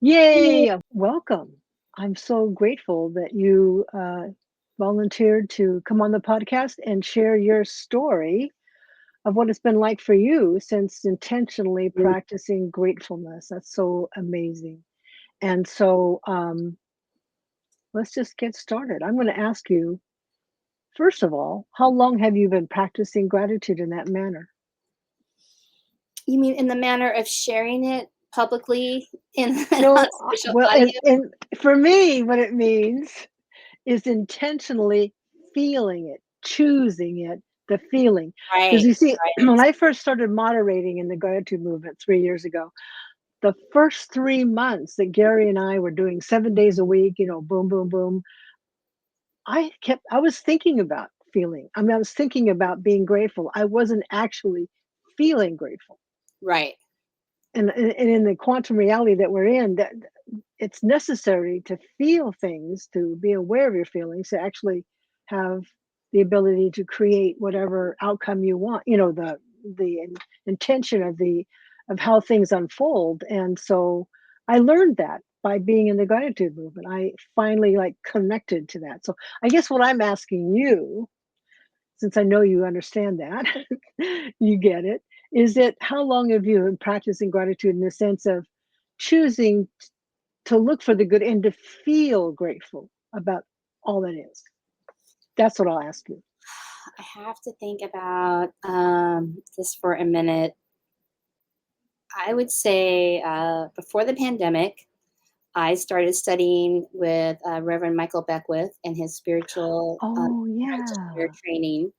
Yay! Welcome. I'm so grateful that you volunteered to come on the podcast and share your story of what it's been like for you since intentionally Mm. practicing gratefulness. That's so amazing. And so let's just get started. I'm going to ask you, first of all, how long have you been practicing gratitude in that manner? You mean in the manner of sharing it publicly in on No, social well, audio? and for me, what it means is intentionally feeling it, choosing it, the feeling. Because Right, you see, when right. I first started moderating in the gratitude movement 3 years ago, the first 3 months that Gary and I were doing 7 days a week, boom, boom, boom, I was thinking about feeling. I mean, I was thinking about being grateful. I wasn't actually feeling grateful. Right. And in the quantum reality that we're in, that it's necessary to feel things, to be aware of your feelings, to actually have the ability to create whatever outcome you want, intention of how things unfold. And so I learned that by being in the gratitude movement. I finally like connected to that. So I guess what I'm asking you, since I know you understand that, you get it, is that how long have you been practicing gratitude in the sense of choosing to look for the good and to feel grateful about all that is? That's what I'll ask you. I have to think about this for a minute. I would say before the pandemic, I started studying with Reverend Michael Beckwith and his spiritual Oh, practitioner yeah. training,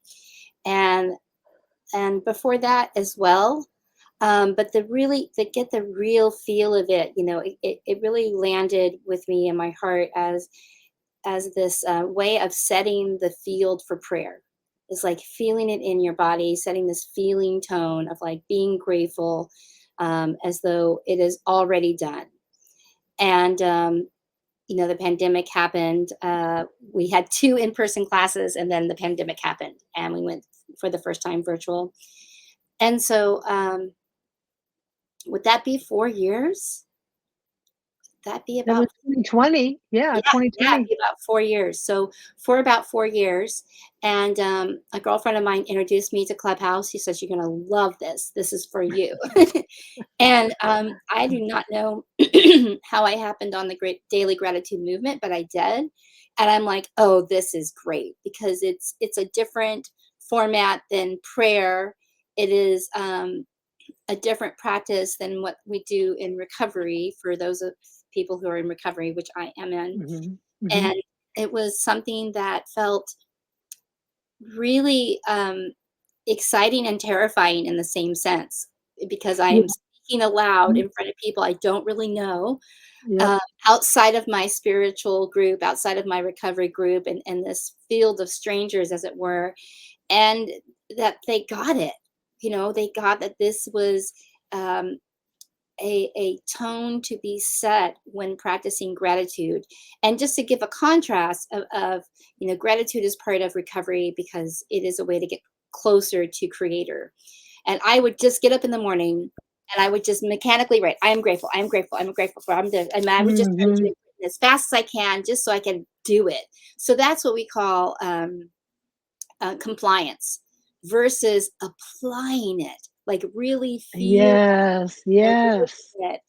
and before that as well. But to get the real feel of it, it really landed with me in my heart as this way of setting the field for prayer. It's like feeling it in your body, setting this feeling tone of like being grateful, as though it is already done. And the pandemic happened. We had two in-person classes, and then the pandemic happened, and we went for the first time virtual. And so, would that be 4 years? That be That about was 2020. Yeah, yeah, 2020. be about 4 years. So for about 4 years, and a girlfriend of mine introduced me to Clubhouse. She says, "You're gonna love this. This is for you." And I do not know how I happened on the Great Daily Gratitude Movement, but I did, and I'm like, "Oh, this is great," because it's a different format than prayer. It is a different practice than what we do in recovery for those of people who are in recovery, which I am in. Hmm. Hmm. And it was something that felt really exciting and terrifying in the same sense because I Yeah. am speaking aloud in front of people I don't really know, Yep. outside of my spiritual group, outside of my recovery group, and this field of strangers, as it were, and that they got it. They got that this was um, a tone to be set when practicing gratitude. And just to give a contrast of gratitude is part of recovery because it is a way to get closer to creator. And I would just get up in the morning and I would just mechanically write, I am grateful, I am grateful, I'm grateful for, I'm the, and I would just try to do Hmm. it as fast as I can just so I can do it. So that's what we call compliance versus applying it, like really feel Yes. and Yes. living it,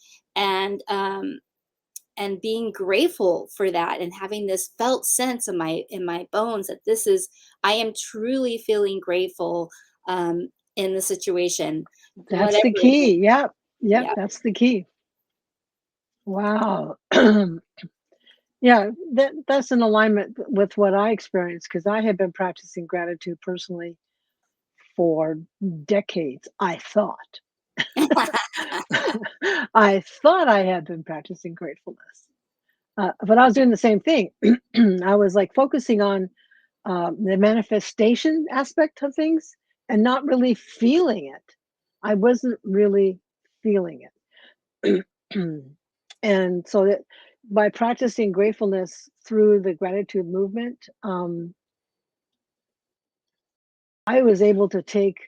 and being grateful for that, and having this felt sense in my bones that this is, I am truly feeling grateful in the situation, That's whatever the it is. key. Yep. Yep. Yeah. That's the key. Wow. Yeah, that's in alignment with what I experienced because I have been practicing gratitude personally for decades. I thought. I thought I had been practicing gratefulness, but I was doing the same thing. I was like focusing on the manifestation aspect of things and not really feeling it. I wasn't really feeling it. And so that by practicing gratefulness through the gratitude movement, I was able to take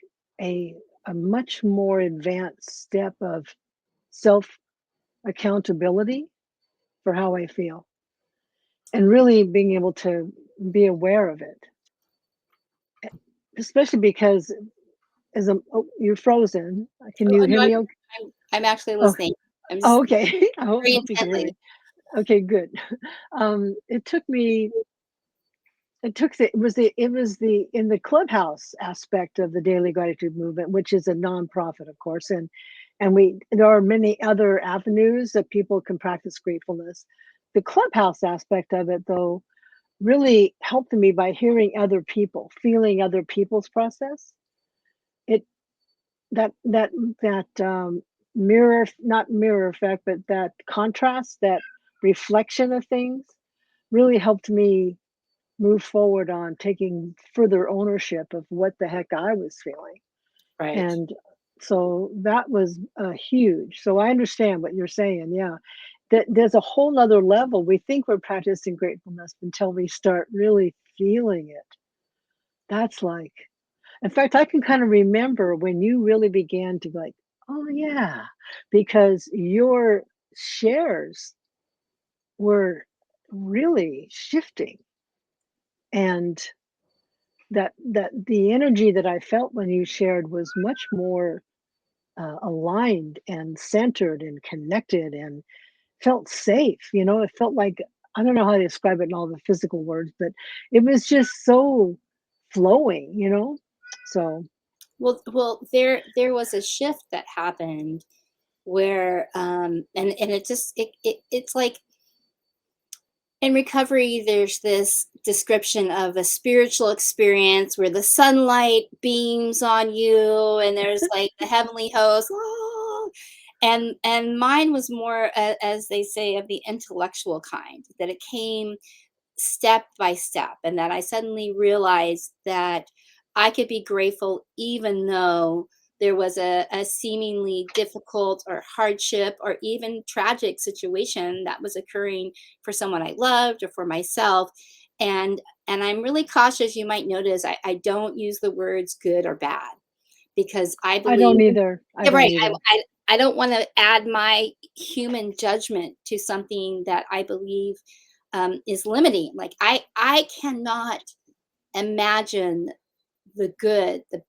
a, a much more advanced step of self accountability. for how I feel, and really being able to be aware of it, especially because as a oh, you're frozen. Can Oh, you no, hear me? Okay. I'm actually Oh, listening. I'm oh, just okay. I very hope you can hear intently. me. Okay, good. It took me. It was the in the clubhouse aspect of the daily gratitude movement, which is a nonprofit, of course, and we there are many other avenues that people can practice gratefulness. The clubhouse aspect of it, though, really helped me by hearing other people, feeling other people's process. It that that that mirror, not mirror effect, but that contrast, that reflection of things, really helped me move forward on taking further ownership of what the heck I was feeling. Right. And so that was huge. So I understand what you're saying. Yeah. That there's a whole nother level. We think we're practicing gratefulness until we start really feeling it. That's like, in fact, I can kind of remember when you really began to be like, oh, yeah, because your shares were really shifting. And that the energy that I felt when you shared was much more aligned and centered and connected and felt safe. It felt like, I don't know how to describe it in all the physical words, but it was just so flowing. So Well, there was a shift that happened where, and it just it's like in recovery, there's this description of a spiritual experience where the sunlight beams on you, and there's like the heavenly host. "Ah," and mine was more, as they say, of the intellectual kind. That it came step by step, and that I suddenly realized that I could be grateful even though there was a seemingly difficult or hardship or even tragic situation that was occurring for someone I loved or for myself. And I'm really cautious. You might notice I don't use the words good or bad, because I I believe, don't either. I yeah, don't right. either. I don't want to add my human judgment to something that I believe, is limiting. Like I cannot imagine the good, the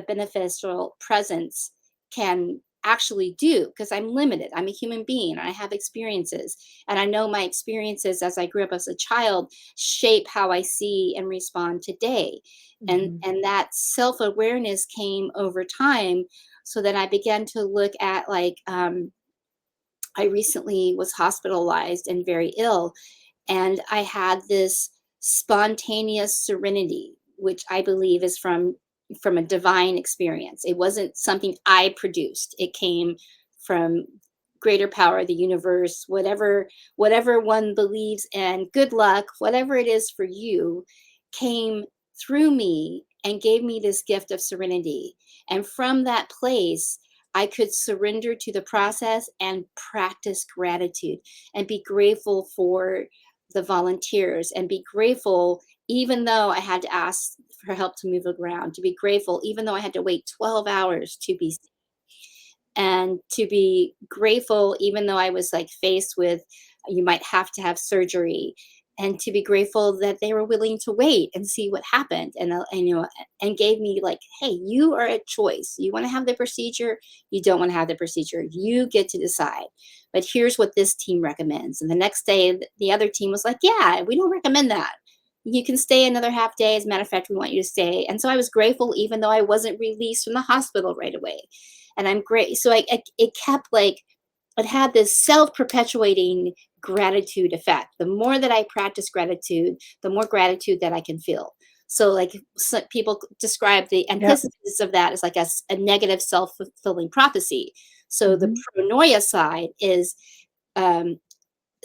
beneficial presence can actually do, because I'm limited. I'm a human being. I have experiences, and I know my experiences as I grew up as a child shape how I see and respond today. And Mhm. and that self-awareness came over time, so that I began to look at, like, I recently was hospitalized and very ill, and I had this spontaneous serenity, which I believe is from a divine experience. It wasn't something I produced. It came from greater power, the universe, whatever one believes in. Good luck, whatever it is for you, came through me and gave me this gift of serenity. And from that place, I could surrender to the process and practice gratitude and be grateful for the volunteers, and be grateful even though I had to ask for help to move around, to be grateful even though I had to wait 12 hours to be, and to be grateful even though I was like faced with, you might have to have surgery, and to be grateful that they were willing to wait and see what happened, and gave me, like, hey, you are a choice. You want to have the procedure, you don't want to have the procedure, you get to decide, but here's what this team recommends. And the next day, the other team was like, yeah, we don't recommend that, you can stay another half day, as a matter of fact, we want you to stay. And so I was grateful even though I wasn't released from the hospital right away. And I'm great. So it kept, like, it had this self-perpetuating gratitude effect. The more that I practice gratitude, the more gratitude that I can feel. So, like, people describe the Yep. antithesis of that as like a negative self-fulfilling prophecy. So the Mhm. pronoia side is, um,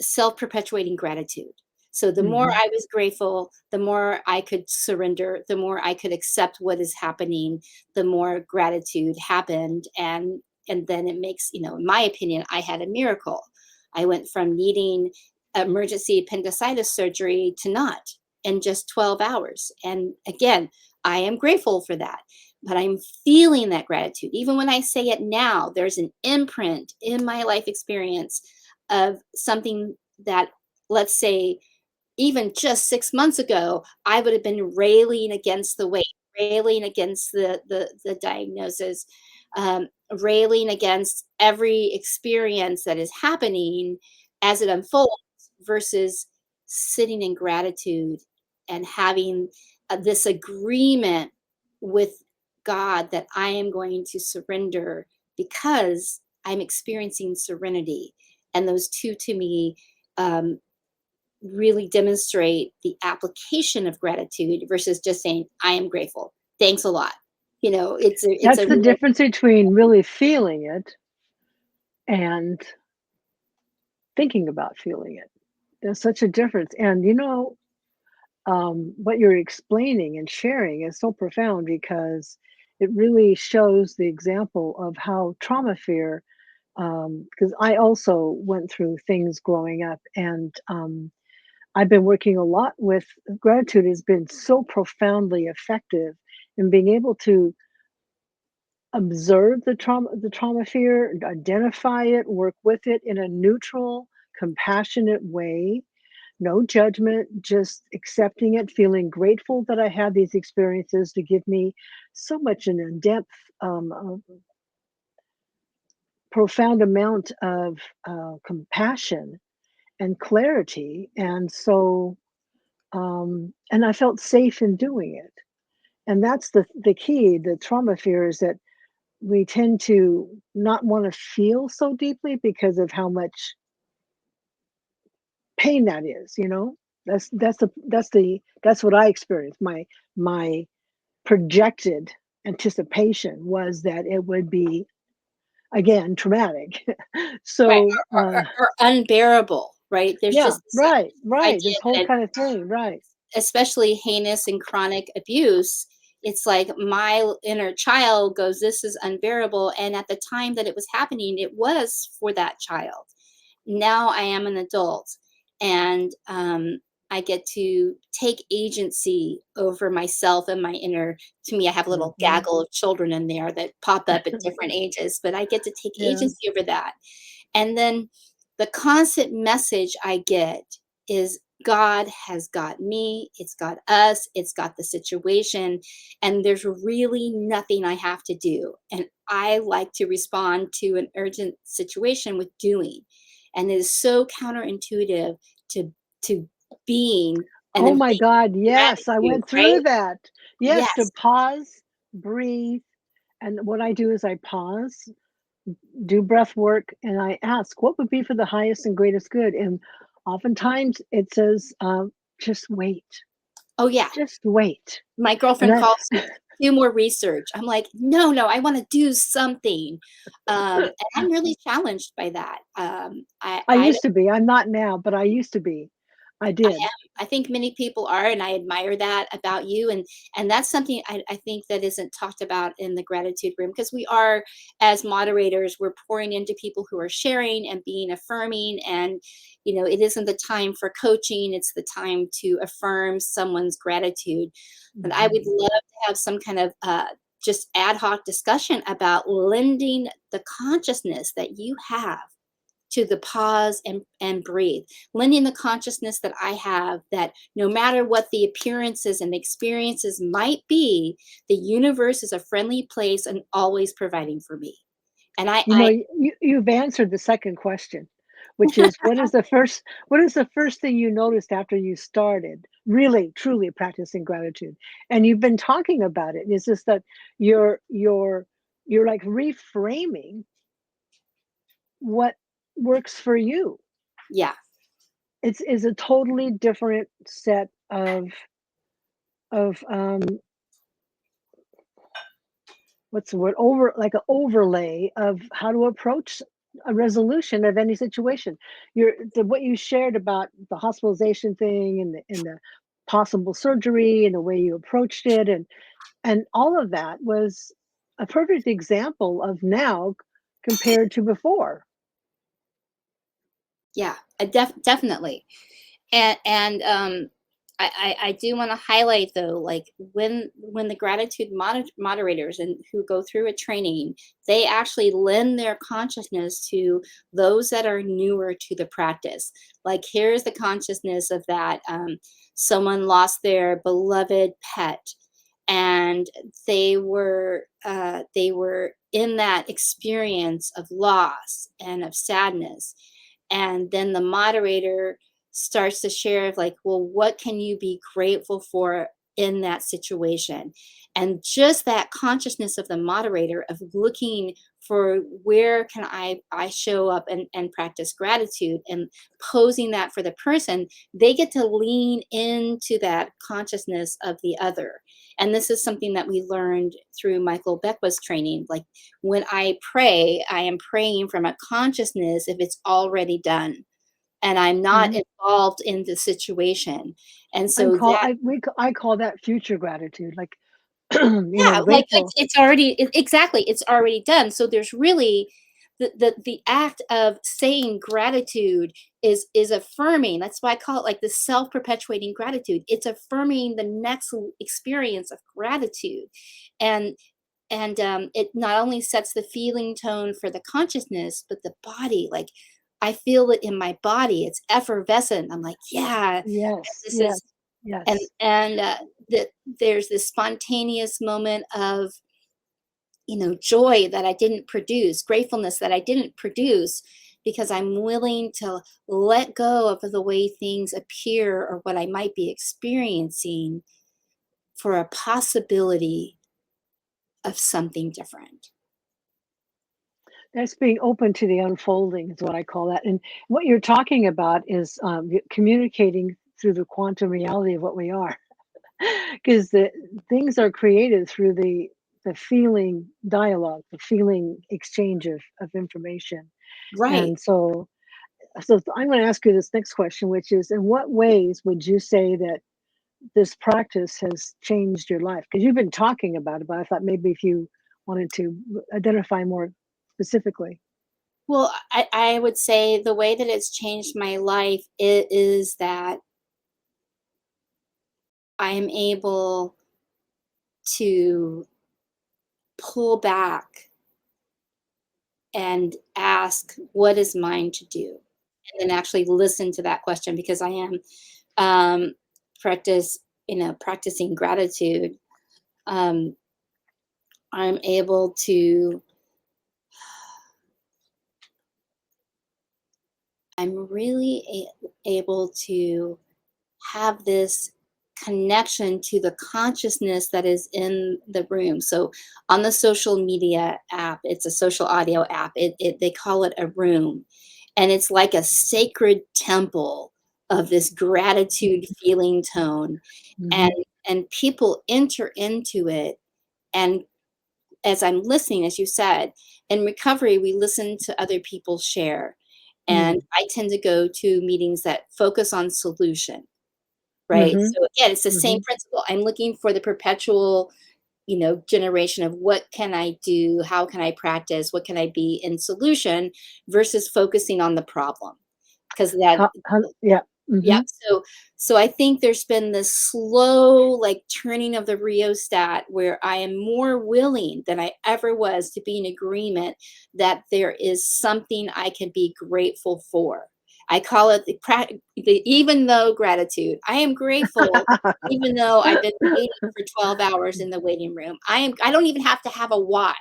self-perpetuating gratitude. So the more Mhm. I was grateful, the more I could surrender, the more I could accept what is happening, the more gratitude happened. And then it makes, in my opinion, I had a miracle. I went from needing emergency appendicitis surgery to not in just 12 hours. And again, I am grateful for that. But I'm feeling that gratitude. Even when I say it now, there's an imprint in my life experience of something that, let's say, even just 6 months ago, I would have been railing against the weight, railing against the diagnosis, railing against every experience that is happening as it unfolds, versus sitting in gratitude and having this agreement with God that I am going to surrender because I'm experiencing serenity. And those two to me um, really demonstrate the application of gratitude versus just saying, I am grateful. Thanks a lot. It's That's a the real, difference between really feeling it and thinking about feeling it. There's such a difference. And what you're explaining and sharing is so profound because it really shows the example of how trauma fear, because I also went through things growing up, and I've been working a lot with gratitude has been so profoundly effective in being able to observe the trauma fear, identify it, work with it in a neutral, compassionate way, no judgment, just accepting it, feeling grateful that I had these experiences to give me so much an in-depth, profound amount of compassion and clarity. And so, and I felt safe in doing it. And that's the key. The trauma fear is that we tend to not want to feel so deeply because of how much pain that is, you know? That's what I experienced. My projected anticipation was that it would be again traumatic. right, So or unbearable, right? There's yeah, just this right, right. idea This whole that, kind of thing, right. especially heinous and chronic abuse, it's like my inner child goes, this is unbearable. And at the time that it was happening, it was for that child. Now I am an adult, and I get to take agency over myself and my inner. To me, I have a little Hmm. gaggle of children in there that pop up at different ages, but I get to take Yeah. agency over that. And then the constant message I get is God has got me, it's got us, it's got the situation, and there's really nothing I have to do. And I like to respond to an urgent situation with doing. And it is so counterintuitive to to being and Oh then my being God, yes, I gratitude, went right? through that. Yes, to Yes. pause, breathe, and what I do is I pause, do breath work, and I ask, what would be for the highest and greatest good? And oftentimes it says, just wait, Oh yeah. just wait. My And girlfriend calls me, "Do more research." I'm like, "No, no, I wanna do something." And I'm really challenged by that. I used to be. I'm not now, but I used to be. I I did. am. I think many people are, and I admire that about you. And that's something I think that isn't talked about in the gratitude room, because we are, as moderators, we're pouring into people who are sharing and being affirming. And it isn't the time for coaching; it's the time to affirm someone's gratitude. And I would Mhm. love to have some kind of just ad hoc discussion about lending the consciousness that you have to the pause and breathe, lending the consciousness that I have, that no matter what the appearances and experiences might be, the universe is a friendly place and always providing for me. And You've answered the second question, which is what is the first thing you noticed after you started really truly practicing gratitude? And you've been talking about it. It's just that you're like reframing what works for you. yeah, It's is a totally different set of what's the word, like an overlay of how to approach a resolution of any situation. What you shared about the hospitalization thing and the possible surgery and the way you approached it and all of that was a perfect example of now compared to before. yeah, definitely. And I do want to highlight though, like when the gratitude moderators and who go through a training, they actually lend their consciousness to those that are newer to the practice. Like here's the consciousness of that someone lost their beloved pet, and they were in that experience of loss and of sadness, and then the moderator starts to share of like, well, what can you be grateful for in that situation? And just that consciousness of the moderator of looking for where can I show up and practice gratitude, and posing that for the person, they get to lean into that consciousness of the other. And this is something that we learned through Michael Beckwith's training. Like when I pray, I am praying from a consciousness if it's already done and I'm not Mhm. involved in the situation. And I'm so call that, I call that future gratitude, like, yeah, like grateful. it's already exactly, it's already done. So there's really the act of saying gratitude is affirming. That's why I call it like the self-perpetuating gratitude. It's affirming the next experience of gratitude. And it not only sets the feeling tone for the consciousness, but the body. Like I feel it in my body. It's effervescent. I'm like, yeah, Yes, this yes, is, yes. and that there's this spontaneous moment of, joy that I didn't produce, gratefulness that I didn't produce, because I'm willing to let go of the way things appear or what I might be experiencing for a possibility of something different. That's being open to the unfolding is what I call that. And what you're talking about is communicating through the quantum reality of what we are, because the things are created through the feeling dialogue, the feeling exchange of information. Right. And so I'm going to ask you this next question, which is, in what ways would you say that this practice has changed your life? Because you've been talking about it, but I thought maybe if you wanted to identify more specifically. Well, I would say the way that it's changed my life is that I am able to pull back and ask what is mine to do, and then actually listen to that question, because I am um, practice practicing gratitude. um, I'm able to, I'm really able to have this connection to the consciousness that is in the room. So on the social media app, it's a social audio app. They call it a room, and it's like a sacred temple of this gratitude feeling tone, and Hmm. people enter into it. And as I'm listening, as you said, in recovery, we listen to other people share. And Mm. I tend to go to meetings that focus on solution. Right? Mhm. So again, it's the same Mhm. principle. I'm looking for the perpetual, generation of what can I do? How can I practice? What can I be in solution versus focusing on the problem? Because that, How yeah. yeah. Mhm. So I think there's been this slow, like turning of the rheostat where I am more willing than I ever was to be in agreement that there is something I can be grateful for. I call it the even though gratitude. I am grateful even though I've been waiting for 12 hours in the waiting room. I don't even have to have a why.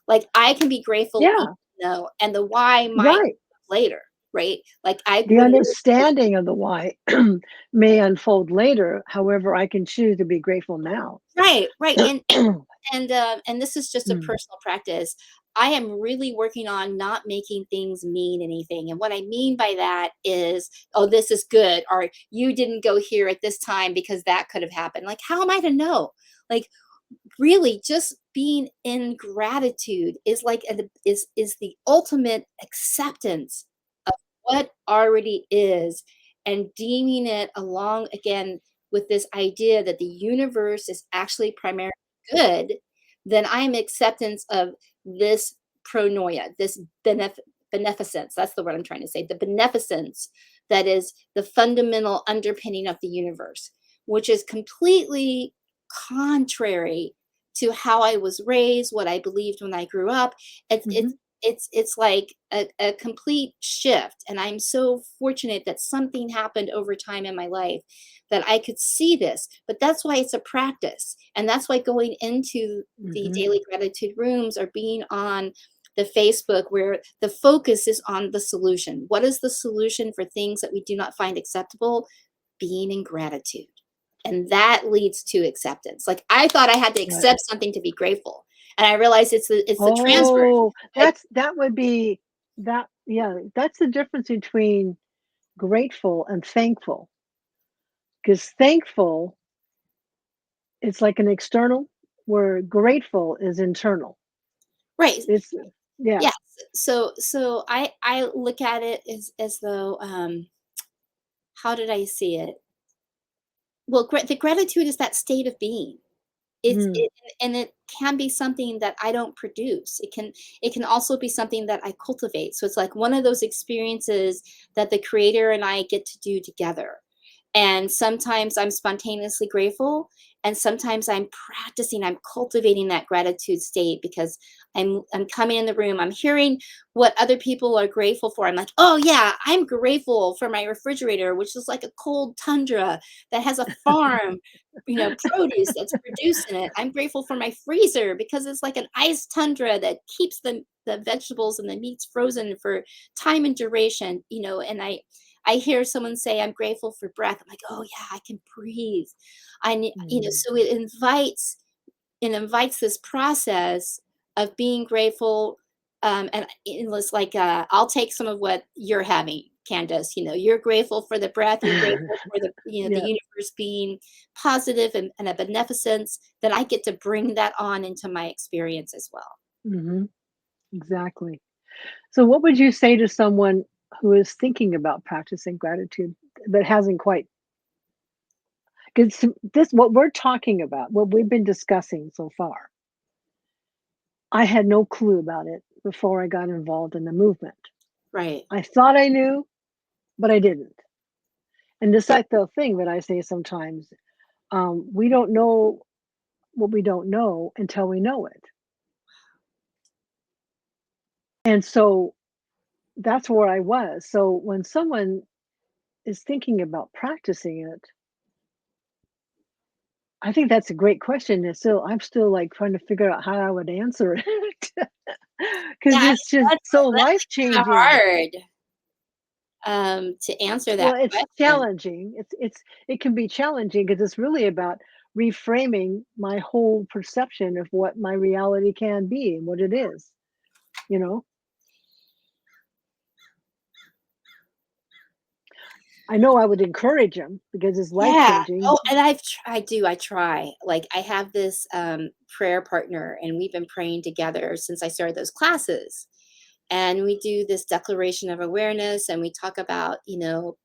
Like I can be grateful even Yeah, though, and the why might right. later, right? Like I The would literally, understanding of the why may unfold later, however, I can choose to be grateful now. right, right. And this is just a Mm. personal practice. I am really working on not making things mean anything. And what I mean by that is, oh, this is good, or you didn't go here at this time because that could have happened. Like, how am I to know? Like, really, just being in gratitude is like is the ultimate acceptance what already is, and deeming it along again with this idea that the universe is actually primarily good, then I'm acceptance of this pronoia, this beneficence. That's the word I'm trying to say. The beneficence that is the fundamental underpinning of the universe. which is completely contrary to how I was raised, what I believed when I grew up. It's Mhm. it's it's like a complete shift. And I'm so fortunate that something happened over time in my life that I could see this. But that's why it's a practice. And that's why going into the Mhm. daily gratitude rooms or being on the Facebook where the focus is on the solution. What is the solution for things that we do not find acceptable? Being in gratitude. And that leads to acceptance. Like I thought I had to Right. accept something to be grateful. And I realized it's the transverse. Oh, Like, that would be that yeah, that's the difference between grateful and thankful. Because thankful is like an external, where grateful is internal. right. It's yeah. Yes. So I look at it as though how did I see it? Well, the gratitude is that state of being. It's Mm. it and it can be something that I don't produce. It can also be something that I cultivate. So it's like one of those experiences that the creator and I get to do together. And sometimes I'm spontaneously grateful, and sometimes I'm practicing, I'm cultivating that gratitude state because I'm coming in the room, I'm hearing what other people are grateful for. I'm like, "Oh yeah, I'm grateful for my refrigerator, which is like a cold tundra that has a farm, produce that's produced in it. I'm grateful for my freezer because it's like an ice tundra that keeps the vegetables and the meats frozen for time and duration, and I hear someone say, I'm grateful for breath. I'm like, oh yeah, I can breathe. I need, Mhm. so it invites this process of being grateful. And it's like, I'll take some of what you're having, Candace. You're grateful for the breath. You're grateful for the Yeah. universe being positive and a beneficence. Then I get to bring that on into my experience as well. Mhm. Exactly. So what would you say to someone who is thinking about practicing gratitude but hasn't quite, because this what we're talking about, what we've been discussing so far, I had no clue about it before I got involved in the movement. Right. I thought I knew, but I didn't. And it's like the thing that I say sometimes, we don't know what we don't know until we know it. And so that's where I was. So when someone is thinking about practicing it, I think that's a great question. And still, I'm still like trying to figure out how I would answer it because Yeah, it's just that's so that's life kind of changing. hard to answer Well, that it's question. challenging. It can be challenging because it's really about reframing my whole perception of what my reality can be and what it is. You know, I know I would encourage him because it's life Yeah. changing. Oh, and I do, I try. Like, I have this, prayer partner, and we've been praying together since I started those classes. And we do this declaration of awareness, and we talk about,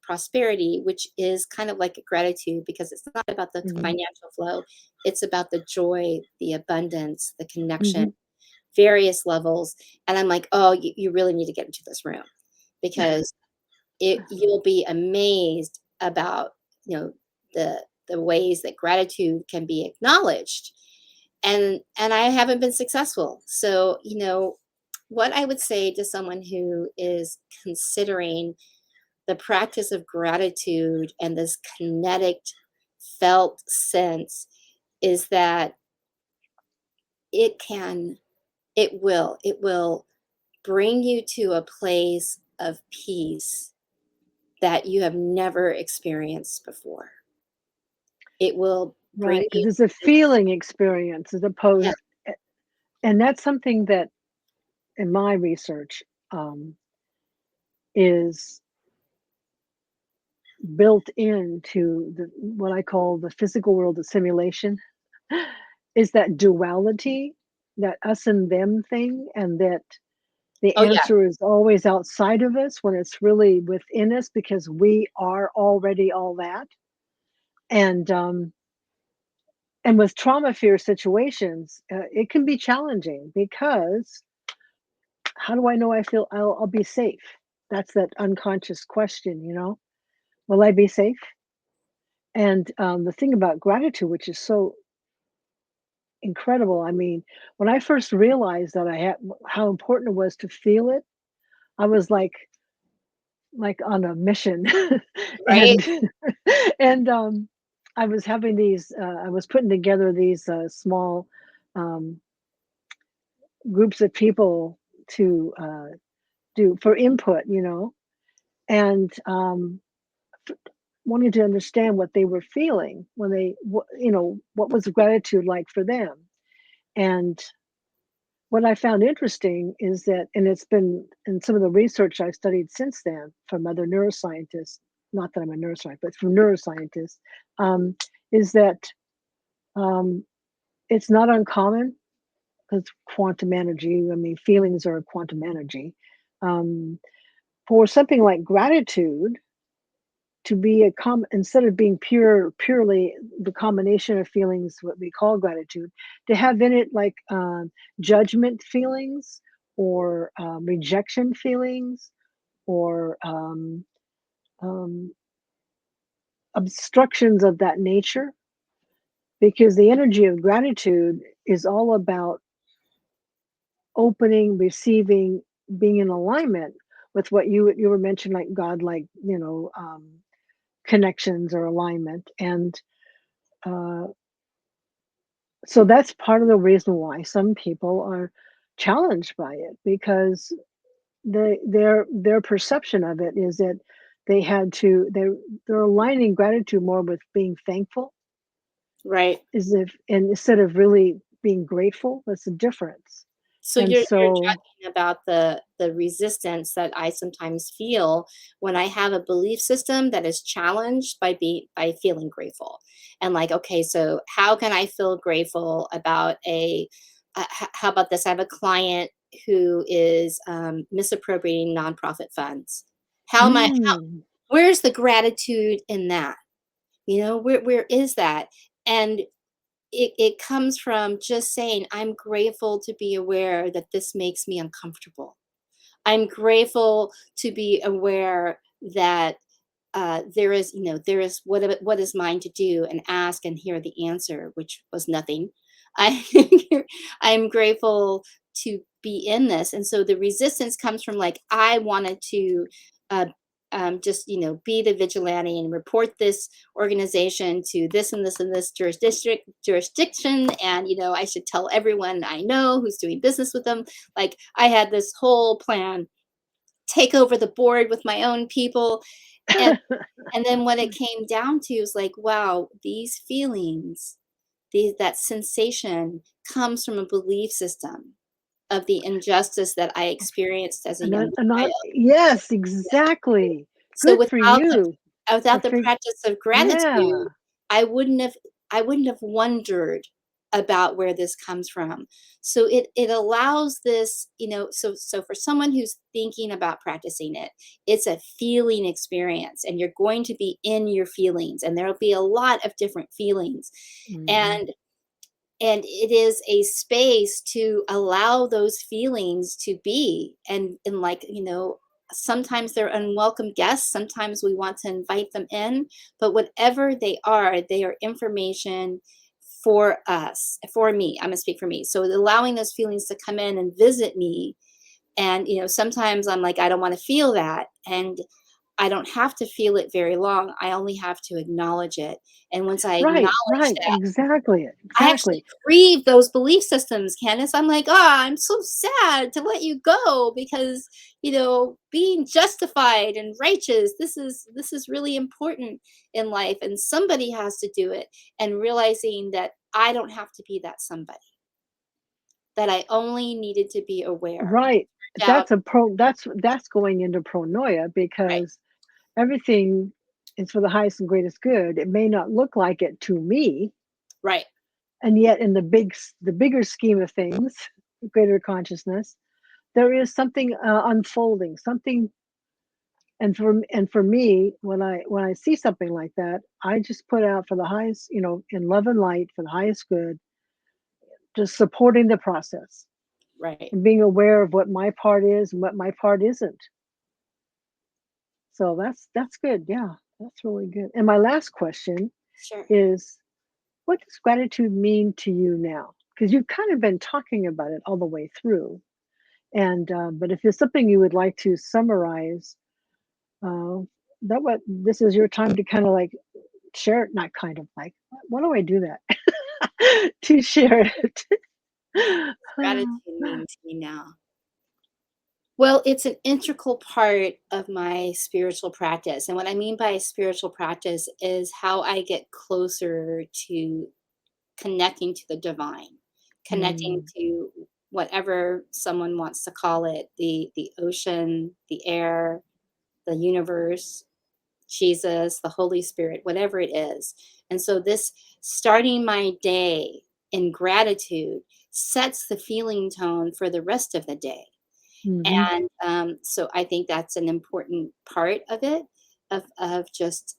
prosperity, which is kind of like a gratitude because it's not about the Hmm. financial flow. It's about the joy, the abundance, the connection, Hmm. various levels. And I'm like, "Oh, you really need to get into this room because you'll be amazed about the ways that gratitude can be acknowledged, and I haven't been successful. So what I would say to someone who is considering the practice of gratitude and this kinetic felt sense is that it can it will bring you to a place of peace that you have never experienced before. It will bring Right, because you it's a to this. feeling experience as Yeah. opposed, and that's something that in my research is built into the what I call the physical world of simulation is that duality, that us and them thing, and that the Oh, yeah. answer is always outside of us when it's really within us because we are already all that. And with trauma fear situations, it can be challenging because how do I know I'll be safe? That's that unconscious question, you know? Will I be safe? And the thing about gratitude, which is so incredible, I mean, when I first realized that I had how important it was to feel it, I was like on a mission, Right? and and I was having these. I was putting together these small um, groups of people to do for input, and wanting to understand what they were feeling when what was gratitude like for them. And what I found interesting is that, and it's been in some of the research I studied since then from other neuroscientists, not that I'm a neuroscientist, but from neuroscientists, um, is that um, it's not uncommon because quantum energy, I mean, feelings are quantum energy. Um, for something like gratitude to be instead of being purely the combination of feelings what we call gratitude, to have in it like judgment feelings or rejection feelings or um, obstructions of that nature, because the energy of gratitude is all about opening, receiving, being in alignment with what you were mentioning, like God, like connections or alignment. And uh, so that's part of the reason why some people are challenged by it, because their perception of it is that they're aligning gratitude more with being thankful, Right. as if, and instead of really being grateful. That's a difference. So And you're so talking about the resistance that I sometimes feel when I have a belief system that is challenged by feeling grateful. And like, okay, so how can I feel grateful about how about this? I have a client who is misappropriating nonprofit funds. How am I mm, where's the gratitude in that? Where is that? And it comes from just saying, I'm grateful to be aware that this makes me uncomfortable. I'm grateful to be aware that there is what is mine to do and ask and hear the answer, which was nothing. I I'm grateful to be in this, and so the resistance comes from like I wanted to uh, just be the vigilante and report this organization to this and this and this jurisdiction, and I should tell everyone I know who's doing business with them. Like I had this whole plan, take over the board with my own people, and and then what it came down to is like, wow, these feelings, that sensation comes from a belief system of the injustice that I experienced as a young child. yes, exactly. So Good for you. To without the fig- practice of gratitude, yeah, I wouldn't have I wouldn't have wondered about where this comes from. So it allows this, so for someone who's thinking about practicing it, it's a feeling experience, and you're going to be in your feelings, and there'll be a lot of different feelings. hmm, And it is a space to allow those feelings to be, and like, sometimes they're unwelcome guests, sometimes we want to invite them in, but whatever they are information for us, for me. I'm going to speak for me, so allowing those feelings to come in and visit me. And sometimes I'm like, I don't want to feel that, and I don't have to feel it very long. I only have to acknowledge it. And once I right, acknowledge right, that, exactly, I actually exactly. grieve those belief systems, Candace. I'm like, I'm so sad to let you go because, being justified and righteous, this is really important in life, and somebody has to do it. And realizing that I don't have to be that somebody, that I only needed to be aware. Right. Turned out, That's going into pronoia, right, because everything is for the highest and greatest good. It may not look like it to me, right, and yet in the bigger scheme of things, greater consciousness, there is something unfolding, something. And for me, when I see something like that, I just put out for the highest, in love and light, for the highest good, just supporting the process right. and being aware of what my part is and what my part isn't. So that's good. Yeah, that's really good. And my last question Sure. is, what does gratitude mean to you now? Because you've kind of been talking about it all the way through. And but if there's something you would like to summarize, uh, that what this is your time to kind of like share it, not kind of like, why do I do that? To share it. Gratitude mean to me now? Well, it's an integral part of my spiritual practice. And what I mean by spiritual practice is how I get closer to connecting to the divine, connecting Mm, to whatever someone wants to call it, the ocean, the air, the universe, Jesus, the Holy Spirit, whatever it is. And so this starting my day in gratitude sets the feeling tone for the rest of the day. mhm. And so I think that's an important part of it, of just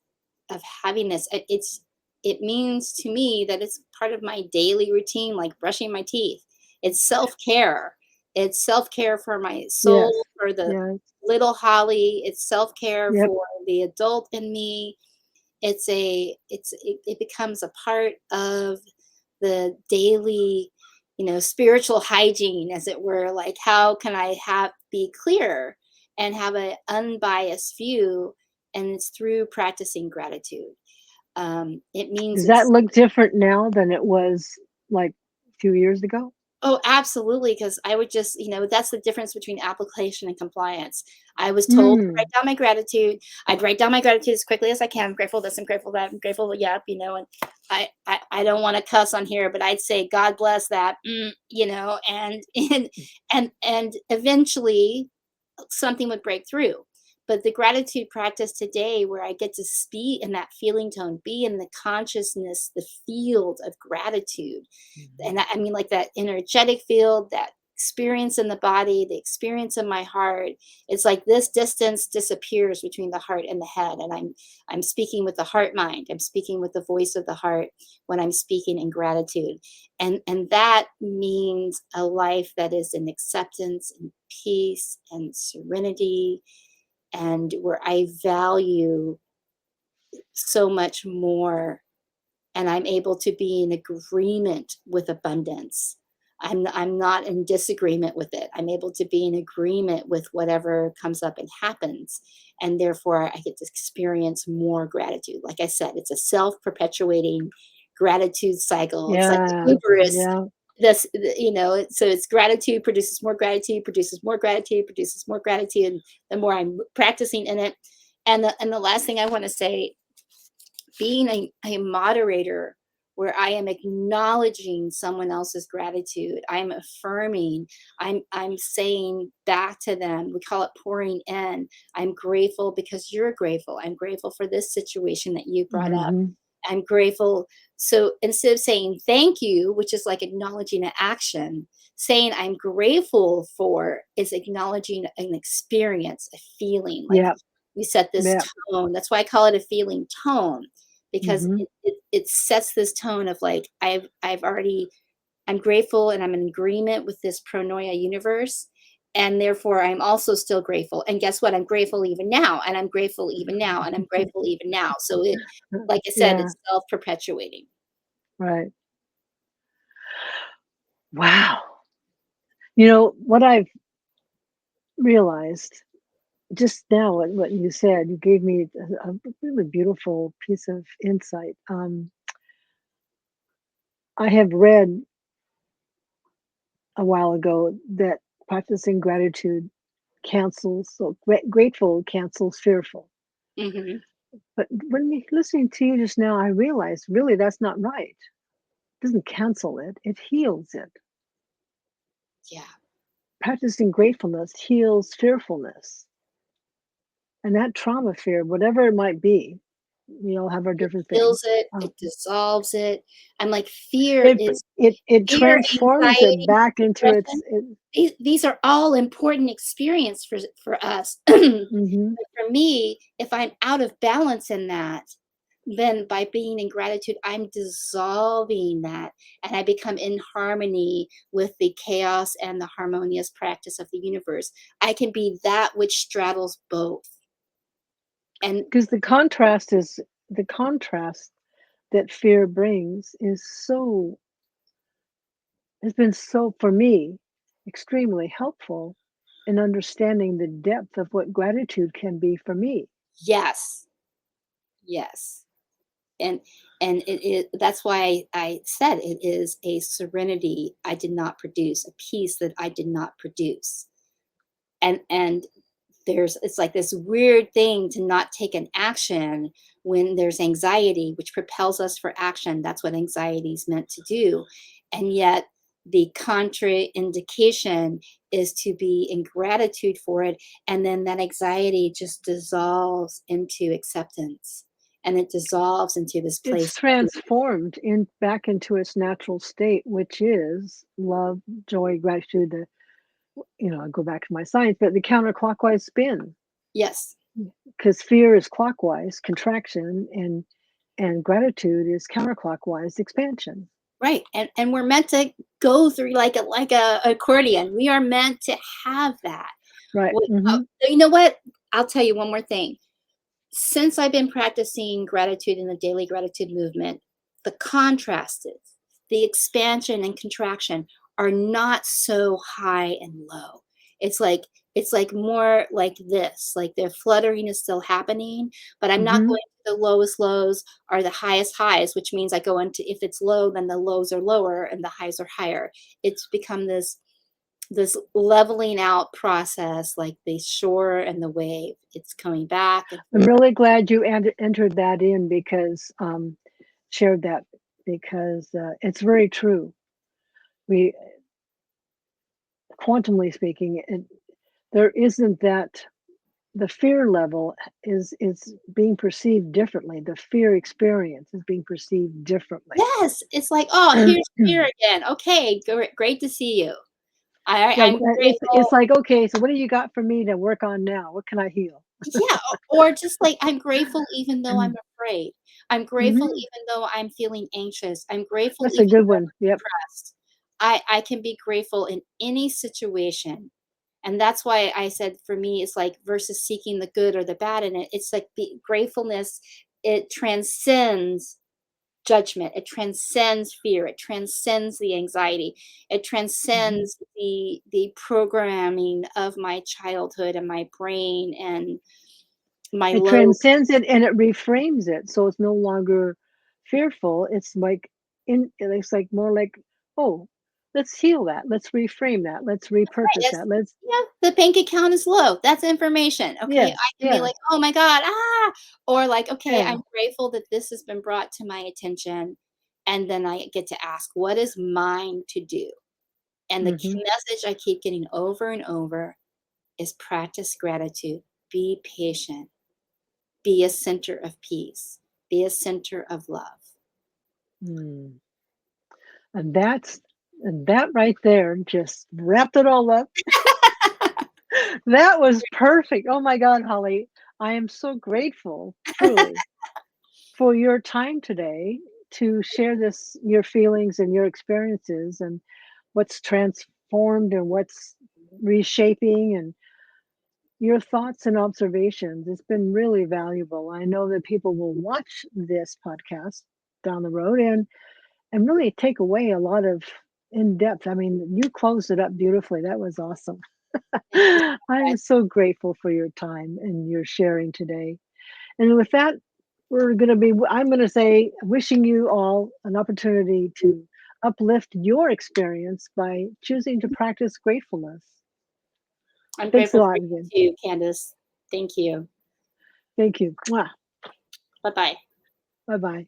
of having this. It means to me that it's part of my daily routine, like brushing my teeth. It's self care. It's self care for my Yes. soul, for the Yes. little Holly. It's self care Yep. for the adult in me. It becomes a part of the daily, spiritual hygiene, as it were. Like, how can I have be clear and have an unbiased view? And it's through practicing gratitude. It means Does that it's look different now than it was like a few years ago? Oh, absolutely, because I would just, that's the difference between application and compliance. I was told to write Mm. down my gratitude. I'd write down my gratitude as quickly as I can. I'm grateful this, I'm grateful that, I'm grateful, yep, and I don't want to cuss on here, but I'd say, God bless that, and and eventually something would break through. But the gratitude practice today, where I get to be in that feeling tone, be in the consciousness, the field of gratitude, Mhm. and I mean, like, that energetic field, that experience in the body, the experience in my heart. It's like this distance disappears between the heart and the head, and I'm speaking with the heart mind. I'm speaking with the voice of the heart when I'm speaking in gratitude, and that means a life that is in acceptance and peace and serenity, and where I value so much more, and I'm able to be in agreement with abundance. I'm not in disagreement with it. I'm able to be in agreement with whatever comes up and happens. And therefore I get to experience more gratitude. Like I said, it's a self-perpetuating gratitude cycle. It's like Yeah. the Uberist. Yeah. So it's gratitude produces more gratitude, produces more gratitude, produces more gratitude. And the more I'm practicing in it. And the last thing I want to say, being a moderator where I am acknowledging someone else's gratitude, I'm affirming, I'm saying back to them, we call it pouring in. I'm grateful because you're grateful. I'm grateful for this situation that you brought up. Mhm. I'm grateful. So instead of saying thank you, which is like acknowledging an action, saying I'm grateful for is acknowledging an experience, a feeling. Like, Yeah. we set this Yeah. tone. That's why I call it a feeling tone, because Mhm. it sets this tone of like, I'm grateful and I'm in agreement with this pronoia universe. And therefore, I'm also still grateful. And guess what? I'm grateful even now. And I'm grateful even now. And I'm grateful even now. So like I said, Yeah. it's self perpetuating. Right. Wow. You know what I've realized just now, what you said, you gave me a really beautiful piece of insight. I have read a while ago that practicing gratitude cancels, so grateful cancels fearful. Hmm. But when listening to you just now, I realized really that's not right. It doesn't cancel it, it heals it. Yeah. Practicing gratefulness heals fearfulness. And that trauma fear, whatever it might be, we all have our It different heals things. it, it dissolves it. I'm like, fear It is it fear, transforms it anxiety, back into its depression. These are all important experience for us. mhm. But for me, if I'm out of balance in that, then by being in gratitude, I'm dissolving that, and I become in harmony with the chaos and the harmonious practice of the universe. I can be that which straddles both. And 'Cause the contrast that fear brings is so has been so, for me, extremely helpful in understanding the depth of what gratitude can be for me. Yes. Yes. And that's why I said it is a serenity I did not produce, a peace that I did not produce. And it's like this weird thing to not take an action when there's anxiety, which propels us for action. That's what anxiety is meant to do. And yet the contraindication is to be in gratitude for it, and then that anxiety just dissolves into acceptance, and it dissolves into this It's place of peace. transformed in back into its natural state, which is love, joy, gratitude. The I go back to my science, but the counterclockwise spin, Yes. because fear is clockwise contraction, and gratitude is counterclockwise expansion. Right. And we're meant to go through like a accordion. We are meant to have that. Right. Oh, Hmm. you know what? I'll tell you one more thing. Since I've been practicing gratitude in the daily gratitude movement, the contrasts, the expansion and contraction are not so high and low. It's like it's like more like this, like the fluttering is still happening, but I'm not Hmm. going to the lowest lows or the highest highs, which means I go into, if it's low, then the lows are lower and the highs are higher. It's become this leveling out process, like the shore and the wave. It's coming back and I'm forth. really glad you entered that in, because shared that, because it's very true. We, quantumly speaking, there isn't that. The fear level is being perceived differently. The fear experience is being perceived differently. Yes, it's like, "Oh, here's fear again. Okay, great to see you. Yeah, I'm it's grateful." like, okay, so what do you got for me to work on now? What can I heal? Yeah, or just like, I'm grateful even though I'm afraid. I'm grateful Hmm. even though I'm feeling anxious. I'm grateful That's a even good though one. I'm Yep. depressed. I can be grateful in any situation. And that's why I said, for me, it's like, versus seeking the good or the bad in it, it's like the gratefulness, it transcends judgment, it transcends fear, it transcends the anxiety, it Mhm. transcends the programming of my childhood and my brain and my It low. transcends it and it reframes it, so it's no longer fearful. It's like it's like more like, oh, let's heal that. Let's reframe that. Let's Right, repurpose it's, that. Let's yeah, the bank account is low. That's information. Okay, yes, I can be like, yes, "Oh my god, ah," or like, "Okay, yeah. I'm grateful that this has been brought to my attention." And then I get to ask, "What is mine to do?" And the Hmm. key message I keep getting over and over is practice gratitude. Be patient. Be a center of peace. Be a center of love. Mm. And that right there just wrapped it all up. That was perfect. Oh my God, Holly, I am so grateful, truly, for your time today to share your feelings and your experiences, and what's transformed and what's reshaping, and your thoughts and observations. It's been really valuable. I know that people will watch this podcast down the road and really take away a lot of in depth. I mean, you closed it up beautifully. That was awesome. Thank you so I am much. so grateful for your time and your sharing today. And with that, I'm going to say, wishing you all an opportunity to uplift your experience by choosing to practice gratefulness. I'm Thanks a grateful for lot again. you too, Candace. Thank you. Thank you. Bye bye. Bye bye.